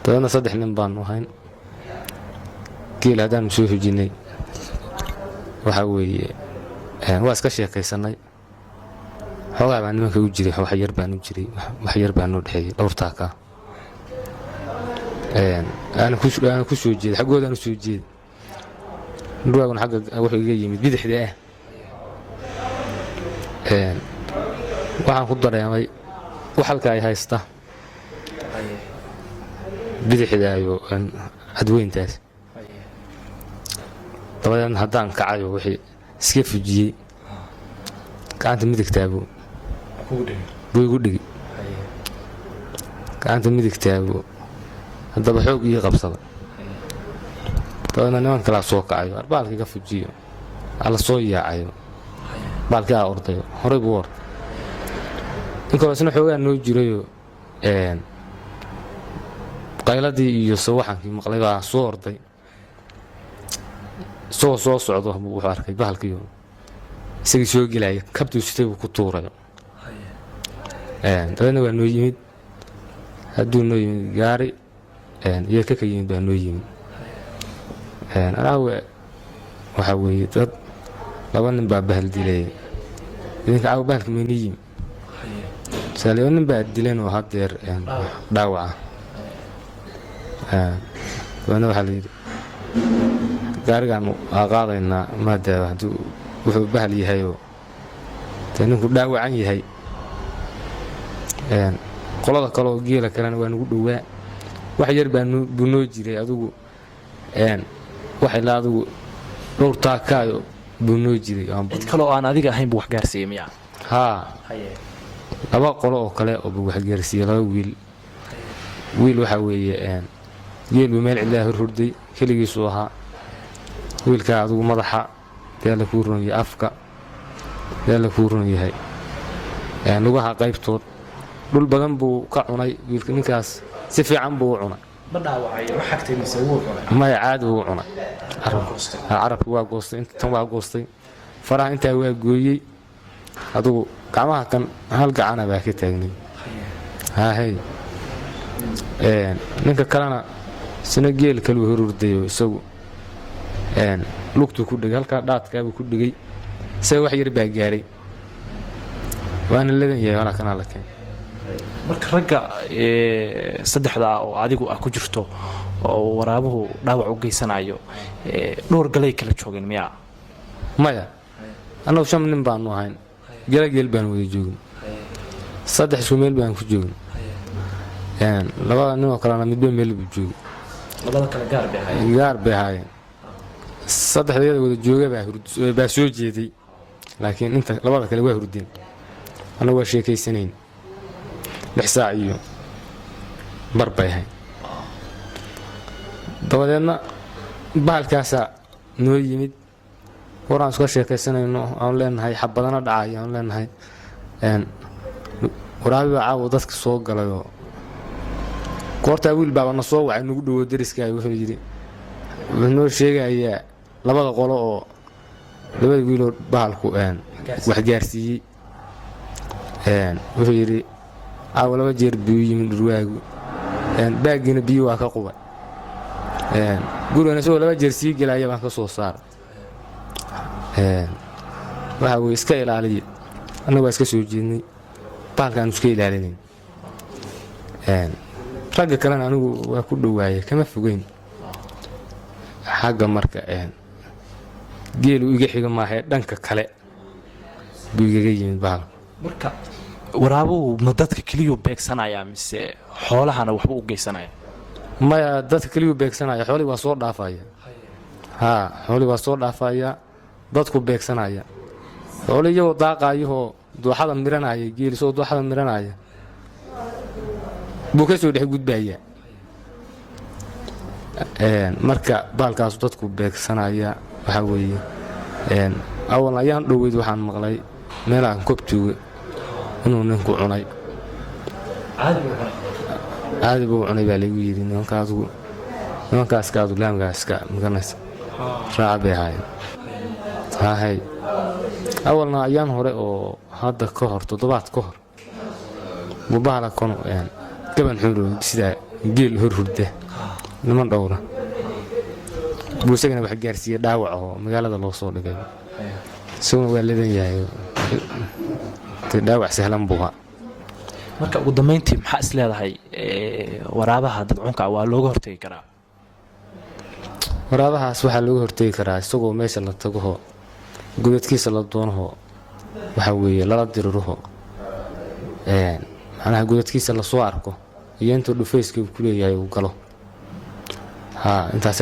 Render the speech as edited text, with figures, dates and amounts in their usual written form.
dadna saddex nin baan ahayn geel hadaan soo hujinay waxa weeye waa iska sheekaysanay xogaa baan nimanka u jiray wax yar baan u jiray wax yar baan u dhaxay dhowrtaa ka أنا كوشو جيد حقود أنا كوشو جيد نروح حق وحي يمد بدح ده waxaan ku dareemay wax halka ay haysta bidixdaayo adweyntaas tabadan hadaan kacayo wixii iska fujiyay gacanta midigtaabo buu dhigi gacanta midigtaabo hadaba xoog ii qabsada tabadan niman kala soo kacayo arbaalka ka fujiyo ala soo yaacayo baalka ordayo horay buu war inkoo isna xoogaa noo jirayo qayladii iyo sawaxankii maqlay baa soo orday soo socdo wuxuu arkay bahalkiyo isagii soo gelaya kabtuu sitay ku tuurayo dadana waa noo yimid hadduu noo yimid gaari iyo ka yimid baa noo yimid anaawe waxa weeye dad laba nin baa bahal dilay idinka caaw bahalka meeni yimid سالي ونن بعد دلين وهادير داوعة وانا وحالي قارقان قاضينا مادة وحو بحلي هايو تانيكو داوعان يهي قولada kaloo geela kalena waa nagu dhawaa wax yar baa noo jiray adigu waxay la adigu dhowrtaa kaayo buu noo jiray cid kaloo aan adiga ahayn buu wax gaarsiiyay miya laba qolo oo kale oo wax gaarsiiyay laba wiil waxa weeye geelu meel cid ah hurday kaligiisu ahaa wiilka adigu madaxa deela ku roon yahay afka deela ku roon yahay lugaha qaybtood dhul badan buu ka cunay wiilka ninkaas si fiican buu cunay ma dhaawacay wax xagtay mise wuu cunay ma caadi wuu cunay arabku waa goostay inta waa goostay faraha inta waa gooyay adigu gacmaha kan hal gacana baa ka taagnay hay ninka kalena sina geel kale uu hurdayo isagu lugtu ku dhigay halka dhaadka buu ku dhigay say wax yar baa gaaray waana leedan yahay wala kana lakeen marka ragga saddexda oo adigu ku jirto oo waraabuhu dhaawac u geysanayo dhowr galay kala joogeen miya maya anoo shan nin baan ahayn geel baan wada joogin saddex isku meel baan ku joogin labada nin oo kale midba meel buu joogay labada kale gaar bay ahaayeen saddexdeeda wada joogay baa soo jeeday laakiin inta labada kale waa hurdeen ana waa sheekaysanayn lixsaac iyo barbay ahayn dabadeedna bahalkaasa noo yimid waraan iska sheekaysanayno aan leenahay xabadana dhacay aan leenahay waraabiba caawo dadka soo galayoo goortaa wiil baaba na soo wacay nagu dhawo dariskaaga wuxuu yidhi wuxuu noo sheegayaa labada qolo oo labada wiiloo bahalku wax gaarsiiyey wuxuu yidhi caawo laba jeer buu yimid dhurwaagu baagiina biyo waa ka qubay gurigana isagoo laba jeer sii gelaya baan ka soo saaray waxa weye iska ilaaliya annagu waa iska soo jeednay bahalkaan iska ilaalinayn ragga kalena anigu waa ku dhawaayay kama fogeyn xagga marka geelu iga xiga maahae dhanka kale buu igaga yimid bahalku marka waraabuhu ma dadka keliyuu beegsanaya mise xoolahana waxba u geysanaya maya dadka keliyuu beegsanaya xoolihii waa soo dhaafaya xoolihii waa soo dhaafaya dadku beegsanaya xoolo iyagoo daaqaayahoo dooxada miranaya geelisoo dooxada miranaya buu ka soo dhex gudbaya marka baalkaas dadku beegsanaya waxa weeye awal ayaan dhoweyd waxaan maqlay meelaan kobtuuga inuu ninku cunay caadi buu cunay baa lagu yidhi nimankaas kaadu laamkaaska maganaysa raaca bay ahaayeen awalna ayaan hore oo hadda ka hor toddobaad ka hor buu bahala kanu gaban xuurow sidaa geel hor hurda niman dhowra buu isagana wax gaarsiiyey dhaawac oo magaalada loo soo dhigay isaguna waa leedan yahay dhaawac sahlan buu ahaa marka ugu dambeyntii maxaa is leedahay waraabaha dadcunka waa looga hortagi karaa waraabahaas waxaa looga hortagi karaa isagoo meesha la tago godadkiisa la doonaho waxa weeye lala diriruho macnaha godadkiisa la soo arko iyo intuu dhufayska ku leeyahay uu galo intaas